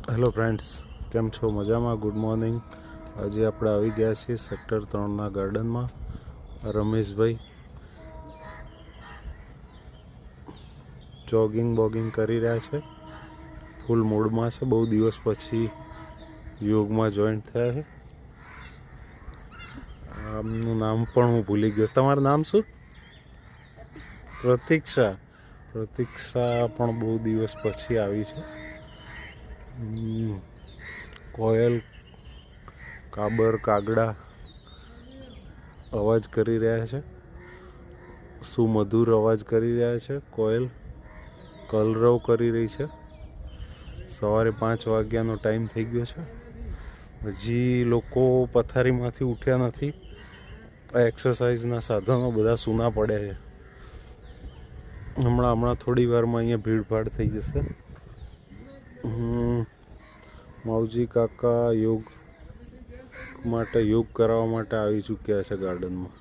Hello friends, કેમ છો? મજામાં? Good morning. આજે આપણે આવી ગયા છીએ સેક્ટર 3ના ગાર્ડનમાં. રમેશભાઈ જોગિંગ કરી રહ્યા છે, ફૂલ મૂડમાં છે. બહુ દિવસ પછી યોગમાં જોઈન્ટ થયા છે. આમનું નામ પણ હું ભૂલી ગયો. તમારું નામ શું? પ્રતીક્ષા પણ બહુ દિવસ પછી આવી છે. કોયલ, કાબર, કાગડા અવાજ કરી રહ્યા છે. સુમધુર અવાજ કરી રહ્યા છે. કોયલ કલરવ કરી રહી છે. સવારે 5 વાગ્યાનો ટાઈમ થઈ ગયો છે. હજી લોકો પથારીમાંથી ઉઠ્યા નથી. આ એક્સરસાઇઝના સાધનો બધા સૂના પડ્યા છે. હમણાં થોડી વારમાં અહીંયા ભીડભાડ થઈ જશે. માવજી કાકા યોગ કરાવવા માટે આવી ચૂક્યા છે ગાર્ડનમાં.